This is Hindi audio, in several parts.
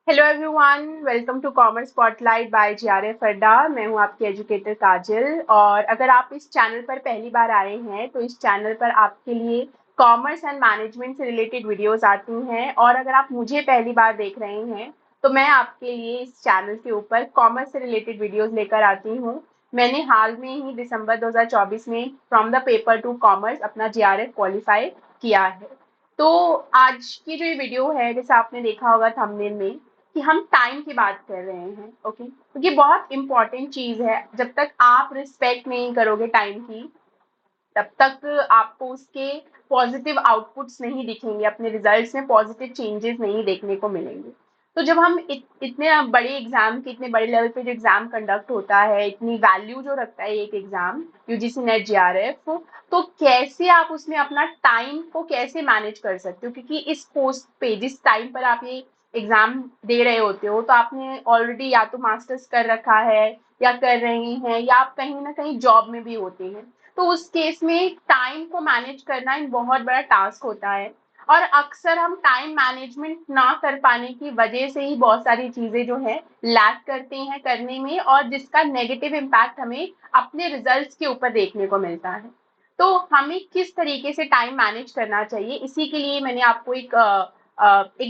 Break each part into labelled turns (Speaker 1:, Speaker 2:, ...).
Speaker 1: Hello everyone, welcome to commerce spotlight by GRF Adda. मैं हूं आपकी एजुकेटर काजल। और अगर आप इस चैनल पर पहली बार आए हैं तो इस चैनल पर आपके लिए कॉमर्स एंड मैनेजमेंट से रिलेटेड वीडियोस आती हैं। और अगर आप मुझे पहली बार देख रहे हैं तो मैं आपके लिए इस चैनल के ऊपर कॉमर्स से रिलेटेड वीडियोस लेकर आती हूं। मैंने हाल में ही दिसंबर 2024 में from the paper two commerce अपना जीआरएफ क्वालिफाई किया है। तो आज की जो ये वीडियो है, जैसे आपने देखा होगा थंबनेल में, कि हम टाइम की बात कर रहे हैं। ओके, तो ये बहुत इंपॉर्टेंट चीज है। जब तक आप रिस्पेक्ट नहीं करोगे टाइम की, तब तक आपको उसके पॉजिटिव आउटपुट्स नहीं दिखेंगे, अपने रिजल्ट्स में पॉजिटिव चेंजेस नहीं देखने को मिलेंगे। तो जब हम इतने बड़े एग्जाम के, इतने बड़े लेवल पे जो एग्जाम कंडक्ट होता है, इतनी वैल्यू जो रखता है एक एग्जाम यूजीसी नेट जीआरएफ, तो कैसे आप उसमें अपना टाइम को कैसे मैनेज कर सकते हो? क्योंकि इस पोस्ट पे जिस टाइम पर आप ये एग्जाम दे रहे होते हो, तो आपने ऑलरेडी या तो मास्टर्स कर रखा है या कर रहे हैं, या आप कहीं ना कहीं जॉब में भी होते हैं। तो उस केस में टाइम को मैनेज करना एक बहुत बड़ा टास्क होता है। और अक्सर हम टाइम मैनेजमेंट ना कर पाने की वजह से ही बहुत सारी चीजें जो है लैक करते हैं करने में, और जिसका नेगेटिव इम्पैक्ट हमें अपने रिजल्ट्स के ऊपर देखने को मिलता है। तो हमें किस तरीके से टाइम मैनेज करना चाहिए, इसी के लिए मैंने आपको एक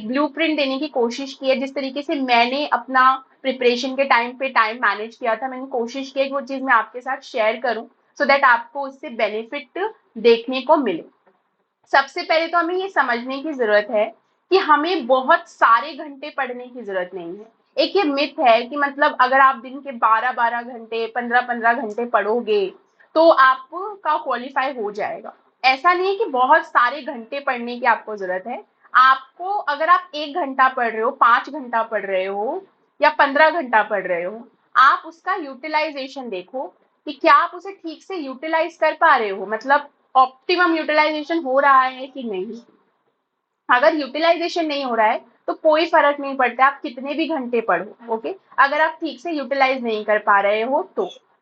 Speaker 1: ब्लूप्रिंट देने की कोशिश की है। जिस तरीके से मैंने अपना प्रिपरेशन के टाइम पे टाइम मैनेज किया था, मैंने कोशिश की है कि वो चीज मैं आपके साथ शेयर करूं, सो दैट आपको उससे बेनिफिट देखने को मिले। सबसे पहले तो हमें ये समझने की जरूरत है कि हमें बहुत सारे घंटे पढ़ने की जरूरत नहीं है। एक ये मिथ है कि मतलब अगर आप दिन के 12-12 घंटे, 15-15 घंटे पढ़ोगे तो आपका क्वालिफाई हो जाएगा। ऐसा नहीं है कि बहुत सारे घंटे पढ़ने की आपको जरूरत है। आपको, अगर आप 1 घंटा पढ़ रहे हो, 5 घंटा पढ़ रहे हो, या 15 घंटा पढ़ रहे हो, आप उसका यूटिलाइजेशन देखो कि क्या आप उसे ठीक से यूटिलाइज कर पा रहे हो, मतलब ऑप्टिमम यूटिलाइजेशन हो रहा है कि नहीं। अगर यूटिलाइजेशन नहीं हो रहा है तो कोई फर्क नहीं पड़ता आप कितने भी घंटे पढ़ो। ओके, अगर आप ठीक से यूटिलाइज नहीं कर पा रहे हो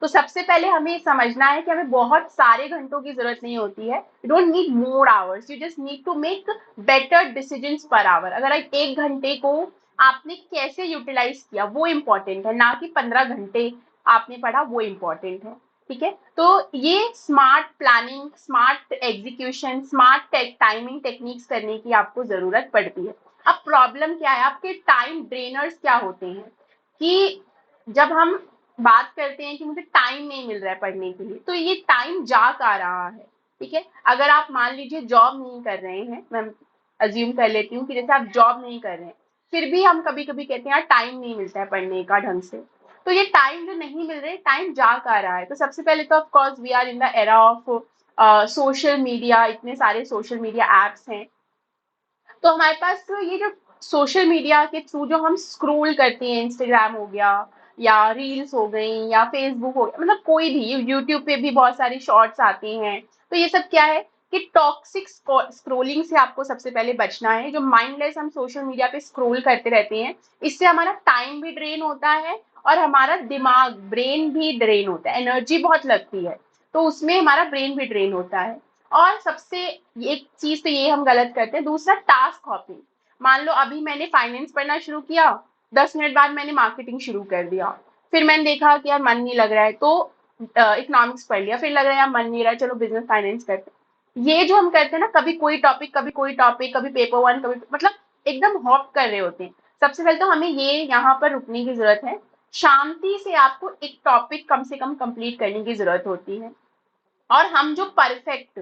Speaker 1: तो सबसे पहले हमें समझना है कि हमें बहुत सारे घंटों की जरूरत नहीं होती है। You don't need more hours, you just need to make better decisions per hour. अगर 1 घंटे को आपने कैसे यूटिलाइज किया वो इम्पोर्टेंट है, ना कि 15 घंटे आपने पढ़ा वो इम्पोर्टेंट है। ठीक है, तो ये smart planning, smart execution, smart timing techniques करने की आपको जरूरत पड़ती है। अब प्रॉब्लम क्या है, आपके टाइम ड्रेनर्स क्या होते हैं कि जब हम बात करते हैं कि मुझे टाइम नहीं मिल रहा है पढ़ने के लिए, तो ये टाइम जा आ रहा है। ठीक है, अगर आप मान लीजिए जॉब नहीं कर रहे हैं, मैं अज्यूम कर लेती हूँ कि जैसे आप जॉब नहीं कर रहे हैं, फिर भी हम कभी कभी कहते हैं यार टाइम नहीं मिलता है पढ़ने का ढंग से। तो ये टाइम जो नहीं मिल रहे, टाइम जा आ रहा है। तो सबसे पहले तो of course we are in the era of social media, इतने सारे सोशल मीडिया एप्स हैं। तो हमारे पास तो ये जो सोशल मीडिया के थ्रू जो हम स्क्रोल करते हैं, इंस्टाग्राम हो गया, या रील्स हो गई, या फेसबुक हो गया, मतलब कोई भी, यूट्यूब पे भी बहुत सारी शॉर्ट्स आती हैं। तो ये सब क्या है कि टॉक्सिक स्क्रोलिंग से आपको सबसे पहले बचना है। जो माइंडलेस हम सोशल मीडिया पे स्क्रोल करते रहते हैं, इससे हमारा टाइम भी ड्रेन होता है, और हमारा दिमाग, ब्रेन भी ड्रेन होता है, एनर्जी बहुत लगती है, तो उसमें हमारा ब्रेन भी ड्रेन होता है। और सबसे एक चीज तो ये हम गलत करते हैं। दूसरा, टास्क हॉपिंग। मान लो अभी मैंने फाइनेंस पढ़ना शुरू किया, 10 मिनट बाद मैंने मार्केटिंग शुरू कर दिया, फिर मैंने देखा कि यार मन नहीं लग रहा है तो इकोनॉमिक्स पढ़ लिया, फिर लग रहा है यार मन नहीं रहा है, चलो बिजनेस फाइनेंस करते हैं। ये जो हम करते हैं ना, कभी कोई टॉपिक, कभी कोई टॉपिक, कभी पेपर वन, कभी मतलब एकदम हॉप कर रहे होते हैं। सबसे पहले तो हमें ये यहाँ पर रुकने की जरूरत है। शांति से आपको एक टॉपिक कम से कम कंप्लीट करने की जरूरत होती है। और हम जो परफेक्ट,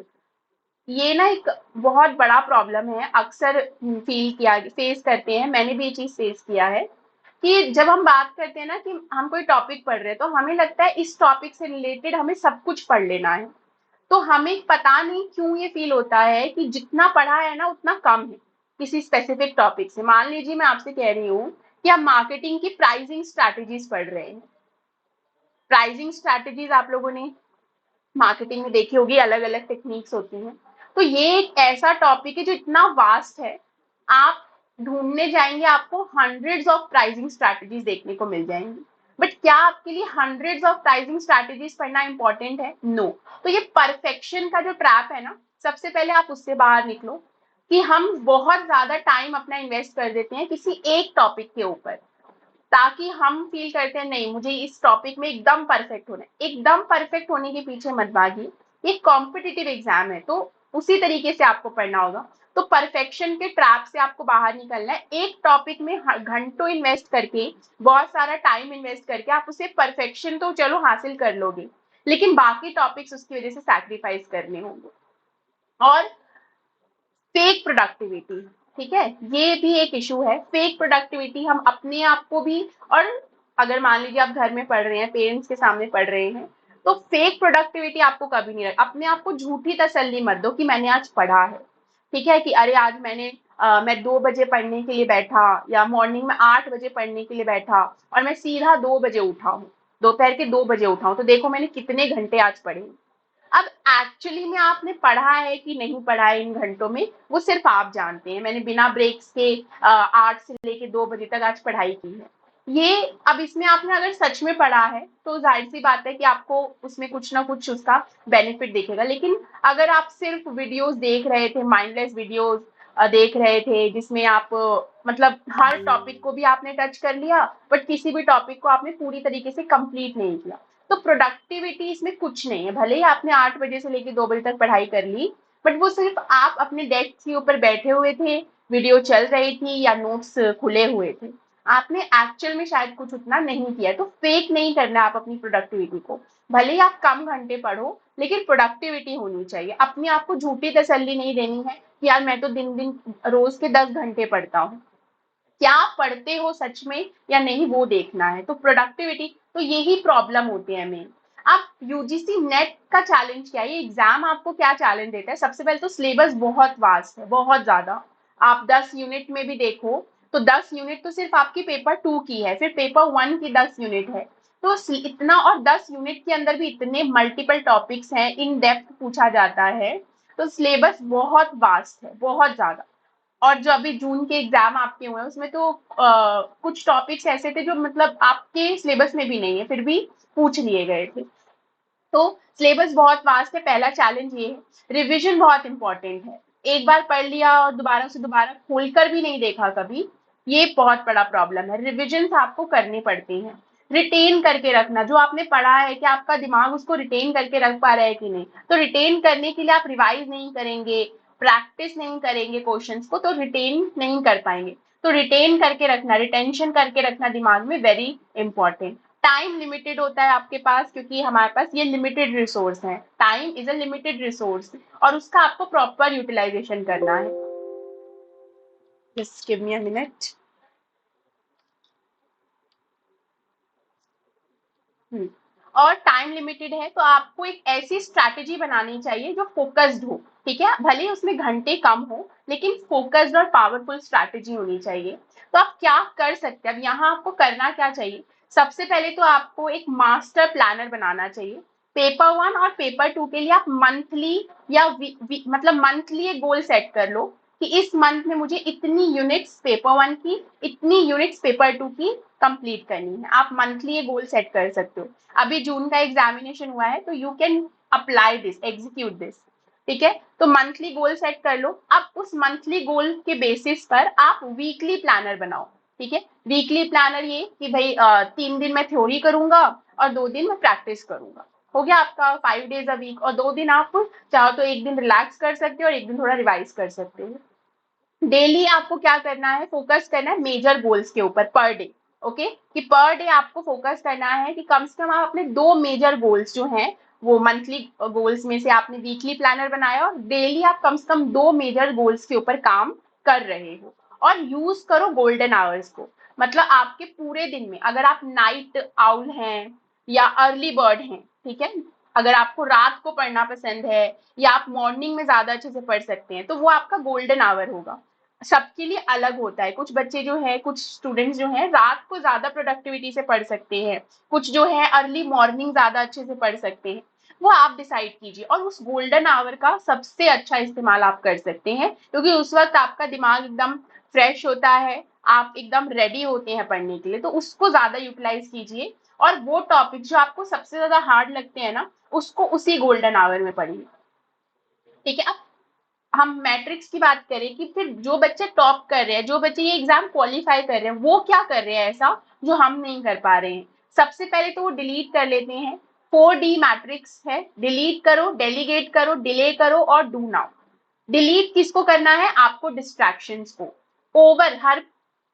Speaker 1: ये ना एक बहुत बड़ा प्रॉब्लम है, अक्सर फील किया, फेस करते हैं, मैंने भी ये चीज फेस किया है कि जब हम बात करते हैं ना कि हम कोई टॉपिक पढ़ रहे हैं, तो हमें लगता है इस टॉपिक से रिलेटेड हमें सब कुछ पढ़ लेना है। तो हमें पता नहीं क्यों ये फील होता है कि जितना पढ़ा है ना उतना कम है किसी स्पेसिफिक टॉपिक से। मान लीजिए मैं आपसे कह रही हूँ कि आप मार्केटिंग की प्राइसिंग स्ट्रैटेजीज पढ़ रहे हैं। प्राइसिंग स्ट्रैटेजीज आप लोगों ने मार्केटिंग में देखी होगी, अलग अलग टेक्निक्स होती हैं। तो ये एक ऐसा टॉपिक है जो इतना वास्ट है, आप ढूंढने जाएंगे आपको हंड्रेड्स ऑफ प्राइसिंग स्ट्रैटेजीज देखने को मिल जाएंगी। बट क्या आपके लिए हंड्रेड्स ऑफ प्राइसिंग स्ट्रैटेजीज पढ़ना इंपॉर्टेंट है? नो। तो ये परफेक्शन का जो ट्रैप है ना, सबसे पहले आप उससे बाहर निकलो। कि हम बहुत ज्यादा टाइम अपना इन्वेस्ट कर देते हैं किसी एक टॉपिक के ऊपर, ताकि हम फील करते हैं नहीं मुझे इस टॉपिक में एकदम परफेक्ट होना है। एकदम परफेक्ट होने के पीछे मत भागिए, ये कॉम्पिटिटिव एग्जाम है, तो उसी तरीके से आपको पढ़ना होगा। तो परफेक्शन के ट्रैप से आपको बाहर निकलना है। एक टॉपिक में घंटों इन्वेस्ट करके, बहुत सारा टाइम इन्वेस्ट करके आप उसे परफेक्शन तो चलो हासिल कर लोगे, लेकिन बाकी टॉपिक्स उसकी वजह से सैक्रिफाइस करने होंगे। और फेक प्रोडक्टिविटी, ठीक है, ये भी एक इशू है। फेक प्रोडक्टिविटी हम अपने आप को भी, और अगर मान लीजिए आप घर में पढ़ रहे हैं, पेरेंट्स के सामने पढ़ रहे हैं, तो फेक प्रोडक्टिविटी आपको कभी नहीं रख। अपने आप को झूठी तसल्ली मत दो कि मैंने आज पढ़ा है, ठीक है, कि अरे आज मैं 2 बजे पढ़ने के लिए बैठा, या मॉर्निंग में 8 बजे पढ़ने के लिए बैठा, और मैं सीधा 2 बजे उठा हूँ, दोपहर के 2 बजे उठा हूँ, तो देखो मैंने कितने घंटे आज पढ़े। अब एक्चुअली में आपने पढ़ा है कि नहीं पढ़ा है इन घंटों में, वो सिर्फ आप जानते हैं। मैंने बिना ब्रेक्स के 8 से लेके 2 बजे तक आज पढ़ाई की है। ये, अब इसमें आपने अगर सच में पढ़ा है तो जाहिर सी बात है कि आपको उसमें कुछ ना कुछ उसका बेनिफिट दिखेगा। लेकिन अगर आप सिर्फ वीडियोस देख रहे थे, माइंडलेस वीडियोस देख रहे थे, जिसमें आप मतलब हर टॉपिक को भी आपने टच कर लिया, बट किसी भी टॉपिक को आपने पूरी तरीके से कंप्लीट नहीं किया, तो प्रोडक्टिविटी इसमें कुछ नहीं है। भले ही आपने 8 बजे से लेकर 2 बजे तक पढ़ाई कर ली, बट वो सिर्फ आप अपने डेस्क के ऊपर बैठे हुए थे, वीडियो चल रही थी या नोट्स खुले हुए थे, आपने एक्चुअल में शायद कुछ उतना नहीं किया। तो फेक नहीं करना आप अपनी प्रोडक्टिविटी को। भले ही आप कम घंटे पढ़ो, लेकिन प्रोडक्टिविटी होनी चाहिए। अपने आप को झूठी तसल्ली नहीं देनी है कि यार मैं तो दिन दिन रोज के 10 घंटे पढ़ता हूँ। क्या पढ़ते हो सच में या नहीं, वो देखना है। तो प्रोडक्टिविटी, तो यही प्रॉब्लम होते हैं मेन। अब यूजीसी नेट का चैलेंज क्या है, ये एग्जाम आपको क्या चैलेंज देता है? सबसे पहले तो सिलेबस बहुत वास्ट है, बहुत ज्यादा। आप 10 यूनिट में भी देखो तो 10 यूनिट तो सिर्फ आपकी पेपर 2 की है, फिर पेपर 1 की 10 यूनिट है। तो इतना, और 10 यूनिट के अंदर भी इतने मल्टीपल टॉपिक्स हैं, इन डेप्थ पूछा जाता है, तो सिलेबस बहुत वास्ट है, बहुत ज्यादा। और जो अभी जून के एग्जाम आपके हुए हैं उसमें तो कुछ टॉपिक्स ऐसे थे जो मतलब आपके सिलेबस में भी नहीं है, फिर भी पूछ लिए गए थे। तो सिलेबस बहुत वास्ट है, पहला चैलेंज ये है। रिवीजन बहुत इंपॉर्टेंट है। एक बार पढ़ लिया और दोबारा से दोबारा खोलकर भी नहीं देखा कभी, ये बहुत बड़ा प्रॉब्लम है। रिविजन आपको करने पड़ते हैं। रिटेन करके रखना जो आपने पढ़ा है, कि आपका दिमाग उसको रिटेन करके रख पा रहा है कि नहीं। तो रिटेन करने के लिए आप रिवाइज नहीं करेंगे, प्रैक्टिस नहीं करेंगे क्वेश्चंस को, तो रिटेन नहीं कर पाएंगे। तो रिटेन करके रखना, रिटेंशन करके रखना दिमाग में वेरी इंपॉर्टेंट। टाइम लिमिटेड होता है आपके पास, क्योंकि हमारे पास ये लिमिटेड रिसोर्स है। Time is a limited resource, और उसका आपको प्रॉपर यूटिलाइजेशन करना है। Just give me a minute. और टाइम लिमिटेड है तो आपको एक ऐसी स्ट्रैटेजी बनानी चाहिए जो फोकस्ड हो, ठीक है, भले ही उसमें घंटे कम हो, लेकिन फोकस्ड और पावरफुल स्ट्रैटेजी होनी चाहिए। तो आप क्या कर सकते हैं, अब यहाँ आपको करना क्या चाहिए? सबसे पहले तो आपको एक मास्टर प्लानर बनाना चाहिए। पेपर 1 और पेपर 2 के लिए आप मंथली या मतलब मंथली एक गोल सेट कर लो कि इस मंथ में मुझे इतनी यूनिट्स पेपर 1 की, इतनी यूनिट्स पेपर 2 की कंप्लीट करनी है। आप मंथली ये गोल सेट कर सकते हो। अभी जून का एग्जामिनेशन हुआ है तो you can apply this, execute this, ठीक है। तो मंथली गोल सेट कर लो। अब उस मंथली गोल के बेसिस पर आप वीकली प्लानर बनाओ, ठीक है। वीकली प्लानर ये कि भाई 3 दिन मैं थ्योरी करूंगा और 2 दिन मैं प्रैक्टिस करूंगा, हो गया आपका 5 डेज अ वीक। और 2 दिन आप चाहो तो एक दिन रिलैक्स कर सकते हो और एक दिन थोड़ा रिवाइज कर सकते हो। डेली आपको क्या करना है, फोकस करना है मेजर गोल्स के ऊपर पर डे। ओके, कि पर डे आपको फोकस करना है कि कम से कम आप अपने 2 मेजर गोल्स जो हैं, वो मंथली गोल्स में से आपने वीकली प्लानर बनाया और डेली आप कम से कम 2 मेजर गोल्स के ऊपर काम कर रहे हो। और यूज करो गोल्डन आवर्स को। मतलब आपके पूरे दिन में, अगर आप नाइट आउल हैं या अर्ली बर्ड हैं, ठीक है, अगर आपको रात को पढ़ना पसंद है या आप मॉर्निंग में ज्यादा अच्छे से पढ़ सकते हैं, तो वो आपका गोल्डन आवर होगा। सबके लिए अलग होता है। कुछ बच्चे जो है, कुछ स्टूडेंट्स जो हैं रात को ज्यादा प्रोडक्टिविटी से पढ़ सकते हैं, कुछ जो है अर्ली मॉर्निंग ज्यादा अच्छे से पढ़ सकते हैं। वो आप डिसाइड कीजिए, और उस गोल्डन आवर का सबसे अच्छा इस्तेमाल आप कर सकते हैं, क्योंकि उस वक्त आपका दिमाग एकदम फ्रेश होता है, आप एकदम रेडी होते हैं पढ़ने के लिए। तो उसको ज्यादा यूटिलाइज कीजिए, और वो टॉपिक जो आपको सबसे ज्यादा हार्ड लगते हैं ना, उसको उसी गोल्डन आवर में पढ़िए, ठीक है। हम मैट्रिक्स की बात करें कि फिर जो बच्चे टॉप कर रहे हैं, जो बच्चे ये एग्जाम क्वालिफाई कर रहे हैं, वो क्या कर रहे हैं ऐसा जो हम नहीं कर पा रहे हैं। सबसे पहले तो वो डिलीट कर लेते हैं। 4D मैट्रिक्स है, डिलीट करो, डेलीगेट करो, डिले करो और डू नाउ। डिलीट किसको करना है? आपको डिस्ट्रैक्शंस को। ओवर हर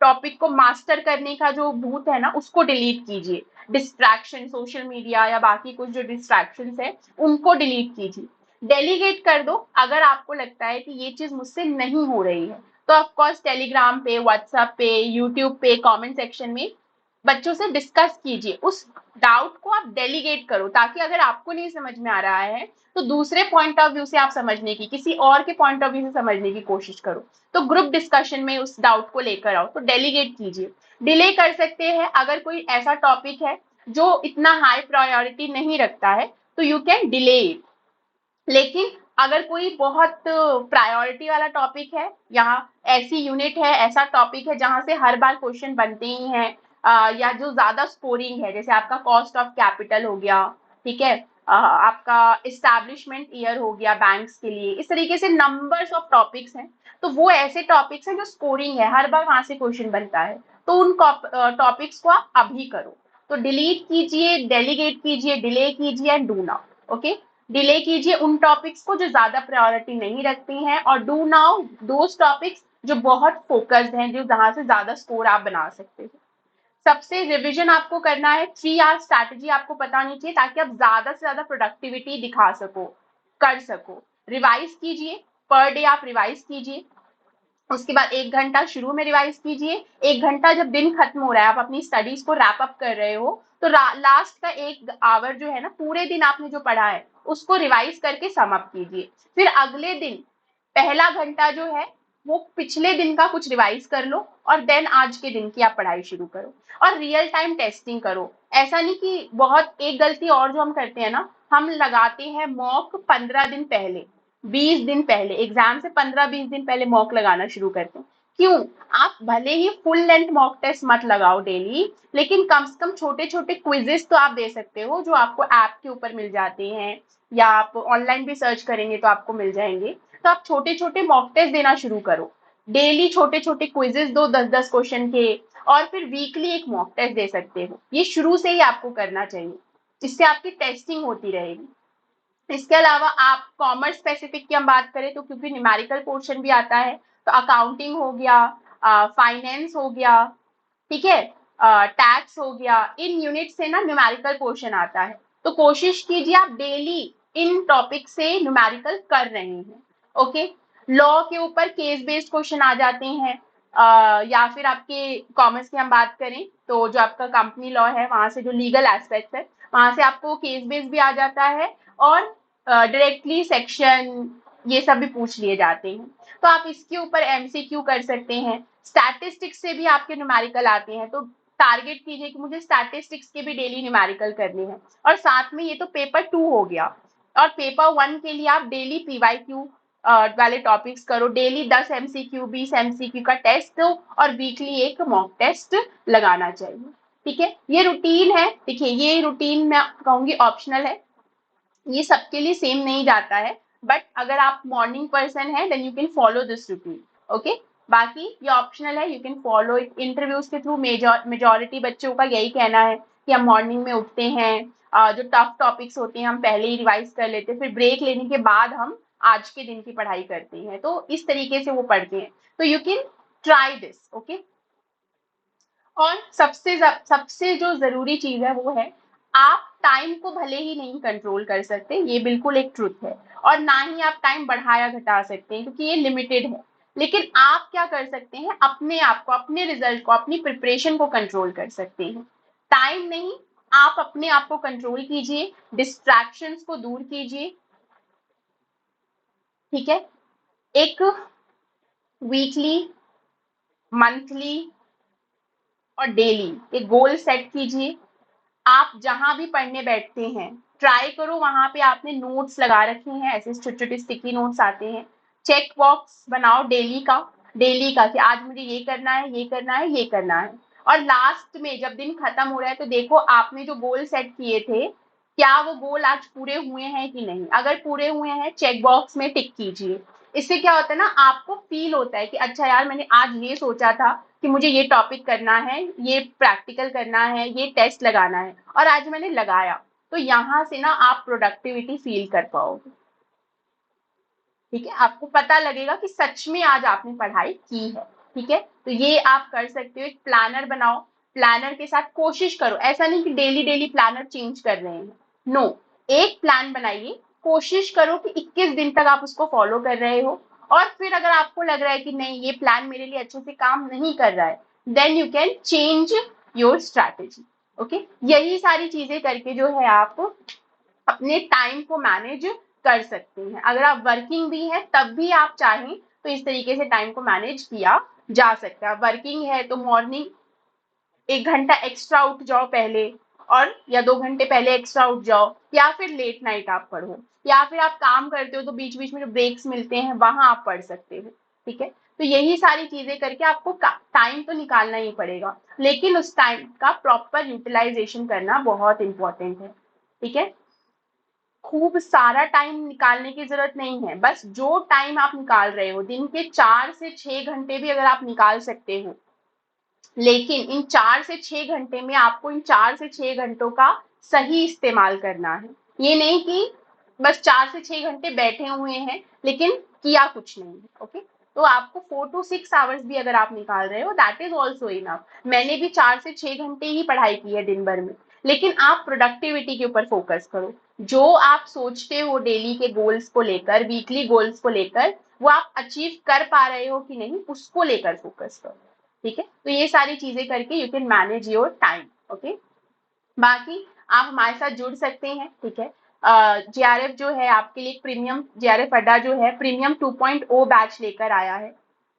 Speaker 1: टॉपिक को मास्टर करने का जो भूत है ना, उसको डिलीट कीजिए। डिस्ट्रैक्शन, सोशल मीडिया या बाकी कुछ जो डिस्ट्रैक्शंस है, उनको डिलीट कीजिए। डेलीगेट कर दो। अगर आपको लगता है कि ये चीज मुझसे नहीं हो रही है, तो ऑफकोर्स टेलीग्राम पे, व्हाट्सएप पे, यूट्यूब पे कमेंट सेक्शन में बच्चों से डिस्कस कीजिए। उस डाउट को आप डेलीगेट करो, ताकि अगर आपको नहीं समझ में आ रहा है तो दूसरे पॉइंट ऑफ व्यू से आप समझने की, किसी और के पॉइंट ऑफ व्यू से समझने की कोशिश करो। तो ग्रुप डिस्कशन में उस डाउट को लेकर आओ, तो डेलीगेट कीजिए। डिले कर सकते हैं, अगर कोई ऐसा टॉपिक है जो इतना हाई प्रायोरिटी नहीं रखता है, तो यू कैन डिले इट। लेकिन अगर कोई बहुत प्रायोरिटी वाला टॉपिक है, यहाँ ऐसी यूनिट है, ऐसा टॉपिक है जहां से हर बार क्वेश्चन बनते ही हैं, या जो ज्यादा स्कोरिंग है, जैसे आपका कॉस्ट ऑफ कैपिटल हो गया, ठीक है, आपका इस्टेब्लिशमेंट ईयर हो गया बैंक्स के लिए, इस तरीके से नंबर्स ऑफ टॉपिक्स हैं। तो वो ऐसे टॉपिक्स हैं जो स्कोरिंग है, हर बार वहां से क्वेश्चन बनता है, तो उन टॉपिक्स को आप अभी करो। तो डिलीट कीजिए, डेलीगेट कीजिए, डिले कीजिए and do now. Okay, delay कीजिए उन टॉपिक्स को जो ज्यादा प्रायोरिटी नहीं रखते हैं, और डू नाउ दोज टॉपिक्स जो बहुत फोकस्ड हैं, जो जहां से ज्यादा स्कोर आप बना सकते हैं। सबसे रिवीजन आपको करना है, 3 आवर स्ट्रैटेजी आपको पता होनी चाहिए, ताकि आप ज्यादा से ज्यादा प्रोडक्टिविटी दिखा सको, कर सको। रिवाइज कीजिए, पर डे आप रिवाइज कीजिए। उसके बाद 1 घंटा शुरू में रिवाइज कीजिए। 1 घंटा जब दिन खत्म हो रहा है, आप अपनी स्टडीज को रैप अप कर रहे हो, तो लास्ट का 1 आवर जो है ना, पूरे दिन आपने जो पढ़ा है उसको रिवाइज करके सम अप कीजिए। फिर अगले दिन पहला घंटा जो है, वो पिछले दिन का कुछ रिवाइज कर लो, और देन आज के दिन की आप पढ़ाई शुरू करो। और रियल टाइम टेस्टिंग करो। ऐसा नहीं कि बहुत, एक गलती और जो हम करते हैं ना, हम लगाते हैं मॉक 15 दिन पहले, 20 दिन पहले, एग्जाम से 15-20 दिन पहले मॉक लगाना शुरू करते हैं। क्यों? आप भले ही फुल लेंथ मॉक टेस्ट मत लगाओ डेली, लेकिन कम से कम छोटे छोटे क्विजेस तो आप दे सकते हो, जो आपको ऐप के ऊपर मिल जाते हैं, या आप ऑनलाइन भी सर्च करेंगे तो आपको मिल जाएंगे। तो आप छोटे छोटे मॉक टेस्ट देना शुरू करो। डेली छोटे छोटे क्विजेस दो, 10-10 क्वेश्चन के, और फिर वीकली एक मॉक टेस्ट दे सकते हो। ये शुरू से ही आपको करना चाहिए, जिससे आपकी टेस्टिंग होती रहेगी। इसके अलावा आप कॉमर्स स्पेसिफिक की हम बात करें, तो क्योंकि न्यूमेरिकल पोर्शन भी आता है, तो अकाउंटिंग हो गया, फाइनेंस हो गया, ठीक है, टैक्स हो गया, इन यूनिट से ना न्यूमेरिकल पोर्शन आता है। तो कोशिश कीजिए आप डेली इन टॉपिक से न्यूमेरिकल कर रहे हैं। ओके, लॉ के ऊपर केस बेस्ड क्वेश्चन आ जाते हैं, या फिर आपके कॉमर्स की हम बात करें, तो जो आपका कंपनी लॉ है, वहां से जो लीगल एस्पेक्ट है, वहां से आपको केस बेस्ड भी आ जाता है, और डायरेक्टली सेक्शन ये सब भी पूछ लिए जाते हैं। तो आप इसके ऊपर एमसीक्यू कर सकते हैं। स्टैटिस्टिक्स से भी आपके न्यूमेरिकल आते हैं, तो टारगेट कीजिए कि मुझे स्टैटिस्टिक्स के भी डेली न्यूमेरिकल करने हैं। और साथ में ये तो पेपर 2 हो गया, और पेपर 1 के लिए आप डेली पीवाईक्यू वाले टॉपिक्स करो। डेली 10 एमसीक्यू, 20 एमसीक्यू का टेस्ट दो, और वीकली एक मॉक टेस्ट लगाना चाहिए। ठीक है, ये रूटीन है। देखिए, ये रूटीन मैं कहूंगी ऑप्शनल है, ये सबके लिए सेम नहीं जाता है, बट अगर आप मॉर्निंग पर्सन है, then you can follow this routine. Okay, बाकी ये ऑप्शनल है, you can follow it. Interviews के थ्रू मेजोरिटी बच्चों का यही कहना है कि हम मॉर्निंग में उठते हैं, जो टफ टॉपिक्स होते हैं हम पहले ही रिवाइज कर लेते हैं, फिर ब्रेक लेने के बाद हम आज के दिन की पढ़ाई करते हैं, तो इस तरीके से वो पढ़ते हैं। तो you can try this. Okay, और सबसे जो जरूरी चीज है वो है, आप टाइम को भले ही नहीं कंट्रोल कर सकते, ये बिल्कुल एक ट्रुथ है, और ना ही आप टाइम बढ़ाया घटा सकते हैं, क्योंकि ये लिमिटेड है। लेकिन आप क्या कर सकते हैं, अपने आप को, अपने रिजल्ट को, अपनी प्रिपरेशन को कंट्रोल कर सकते हैं। टाइम नहीं, आप अपने आप को कंट्रोल कीजिए, डिस्ट्रैक्शंस को दूर कीजिए। ठीक है, एक वीकली, मंथली और डेली एक गोल सेट कीजिए। आप जहां भी पढ़ने बैठते हैं, ट्राई करो वहां पे आपने नोट्स लगा रखे हैं, ऐसे छोटे छोटे स्टिकी नोट्स आते हैं। चेक बॉक्स बनाओ डेली का, डेली का, कि आज मुझे ये करना है, ये करना है, ये करना है। और लास्ट में जब दिन खत्म हो रहा है, तो देखो आपने जो गोल सेट किए थे, क्या वो गोल आज पूरे हुए हैं कि नहीं। अगर पूरे हुए हैं, चेक बॉक्स में टिक कीजिए। इससे क्या होता है ना, आपको फील होता है कि अच्छा यार, मैंने आज ये सोचा था कि मुझे ये टॉपिक करना है, ये प्रैक्टिकल करना है, ये टेस्ट लगाना है, और आज मैंने लगाया। तो यहाँ से ना आप प्रोडक्टिविटी फील कर पाओगे। ठीक है, आपको पता लगेगा कि सच में आज आपने पढ़ाई की है। ठीक है, तो ये आप कर सकते हो। एक प्लानर बनाओ, प्लानर के साथ कोशिश करो, ऐसा नहीं कि डेली डेली प्लानर चेंज कर रहे हैं। नो, एक प्लान बनाइए, कोशिश करो कि 21 दिन तक आप उसको फॉलो कर रहे हो। और फिर अगर आपको लग रहा है कि नहीं, ये प्लान मेरे लिए अच्छे से काम नहीं कर रहा है, then you can change your strategy. Okay, यही सारी चीजें करके जो है आप अपने टाइम को मैनेज कर सकते हैं। अगर आप वर्किंग भी हैं तब भी आप चाहें तो इस तरीके से टाइम को मैनेज किया जा सकता है। वर्किंग है तो मॉर्निंग 1 घंटा एक्स्ट्रा उठ जाओ पहले, और या 2 घंटे पहले एक्स्ट्रा उठ जाओ, या फिर लेट नाइट आप पढ़ो, या फिर आप काम करते हो तो बीच बीच में जो ब्रेक्स मिलते हैं वहां आप पढ़ सकते हो। ठीक है, तो यही सारी चीजें करके आपको टाइम तो निकालना ही पड़ेगा, लेकिन उस टाइम का प्रॉपर यूटिलाइजेशन करना बहुत इंपॉर्टेंट है। ठीक है, खूब सारा टाइम निकालने की जरूरत नहीं है, बस जो टाइम आप निकाल रहे हो, दिन के 4 से 6 घंटे भी अगर आप निकाल सकते हो, लेकिन इन 4 से 6 घंटे में आपको इन 4 से 6 घंटों का सही इस्तेमाल करना है। ये नहीं कि बस 4 से 6 घंटे बैठे हुए हैं लेकिन किया कुछ नहीं है। ओके, तो आपको 4 to 6 आवर्स भी अगर आप निकाल रहे हो, दैट इज ऑल्सो इनफ। मैंने भी 4 से 6 घंटे ही पढ़ाई की है दिन भर में, लेकिन आप प्रोडक्टिविटी के ऊपर फोकस करो। जो आप सोचते हो डेली के गोल्स को लेकर, वीकली गोल्स को लेकर, वो आप अचीव कर पा रहे हो कि नहीं, उसको लेकर फोकस करो। ठीक है, तो ये सारी चीजें करके you can manage your time. Okay, बाकी आप हमारे साथ जुड़ सकते हैं। ठीक है, जेआरएफ जो है आपके लिए प्रीमियम, जेआरएफ अड्डा जो है प्रीमियम 2.0 बैच लेकर आया है।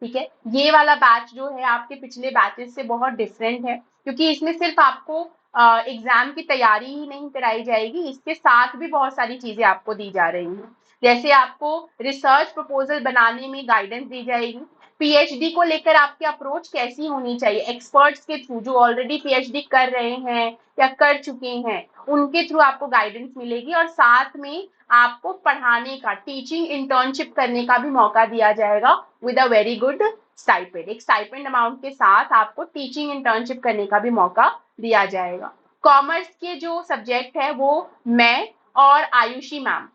Speaker 1: ठीक है, ये वाला बैच जो है आपके पिछले बैचेस से बहुत डिफरेंट है, क्योंकि इसमें सिर्फ आपको एग्जाम की तैयारी ही नहीं कराई जाएगी, इसके साथ भी बहुत सारी चीजें आपको दी जा रही हैं। जैसे आपको रिसर्च प्रपोजल बनाने में गाइडेंस दी जाएगी, पीएचडी को लेकर आपकी अप्रोच कैसी होनी चाहिए, एक्सपर्ट्स के थ्रू, जो ऑलरेडी पीएचडी कर रहे हैं या कर चुके हैं, उनके थ्रू आपको गाइडेंस मिलेगी। और साथ में आपको पढ़ाने का, टीचिंग इंटर्नशिप करने का भी मौका दिया जाएगा with a very good stipend. एक स्टाइपेंड अमाउंट के साथ आपको टीचिंग इंटर्नशिप करने का भी मौका दिया जाएगा। कॉमर्स के जो सब्जेक्ट है वो मैं और आयुषी मैम,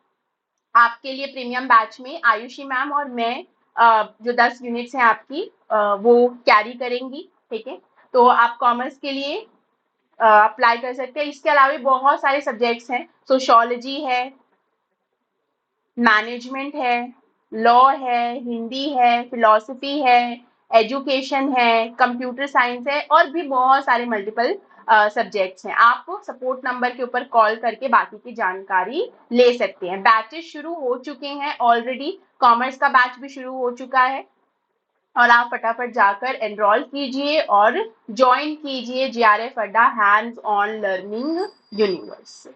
Speaker 1: आपके लिए प्रीमियम बैच में आयुषी मैम और मैं जो 10 यूनिट्स हैं आपकी, वो कैरी करेंगी। ठीक है, तो आप कॉमर्स के लिए अप्लाई कर सकते हैं। इसके अलावा बहुत सारे सब्जेक्ट्स हैं, सोशियोलॉजी है, मैनेजमेंट है, लॉ है, हिंदी है, फिलॉसफी है, एजुकेशन है, कंप्यूटर साइंस है, और भी बहुत सारे मल्टीपल सब्जेक्ट्स हैं। आप सपोर्ट नंबर के ऊपर कॉल करके बाकी की जानकारी ले सकते हैं। बैचेस शुरू हो चुके हैं ऑलरेडी, कॉमर्स का बैच भी शुरू हो चुका है, और आप फटाफट जाकर एनरोल कीजिए और ज्वाइन कीजिए जेआरएफ अड्डा हैंड्स ऑन लर्निंग यूनिवर्स।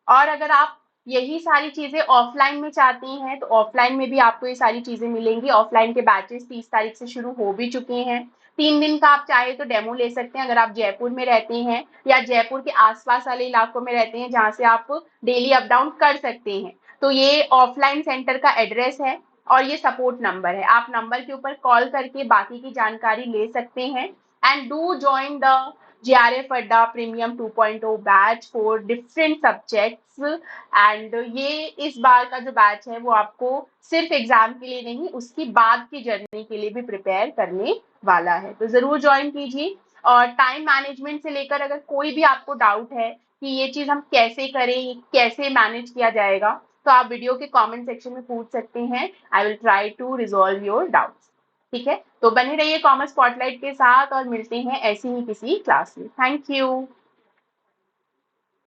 Speaker 1: और अगर आप यही सारी चीजें ऑफलाइन में चाहती हैं तो ऑफलाइन में भी आपको ये सारी चीजें मिलेंगी। ऑफलाइन के बैचेस 30 तारीख से शुरू हो भी चुके हैं। 3 दिन का आप चाहे तो डेमो ले सकते हैं, अगर आप जयपुर में रहते हैं या जयपुर के आसपास वाले इलाकों में रहते हैं जहाँ से आप डेली अप डाउन कर सकते हैं। तो ये ऑफलाइन सेंटर का एड्रेस है और ये सपोर्ट नंबर है, आप नंबर के ऊपर कॉल करके बाकी की जानकारी ले सकते हैं। And do join the JRF अड्डा premium 2.0 batch for different subjects. And ये इस बार का जो बैच है वो आपको सिर्फ एग्जाम के लिए नहीं, उसकी बाद की जर्नी के लिए भी प्रिपेयर करने वाला है, तो जरूर ज्वाइन कीजिए। और टाइम मैनेजमेंट से लेकर अगर कोई भी आपको डाउट है कि ये चीज हम कैसे करें, कैसे मैनेज किया जाएगा, तो आप वीडियो के कमेंट सेक्शन में पूछ सकते हैं। I will try to resolve your doubts. ठीक है, तो बने रहिए कॉमर्स स्पॉटलाइट के साथ और मिलते हैं ऐसी ही किसी क्लास में। Thank you.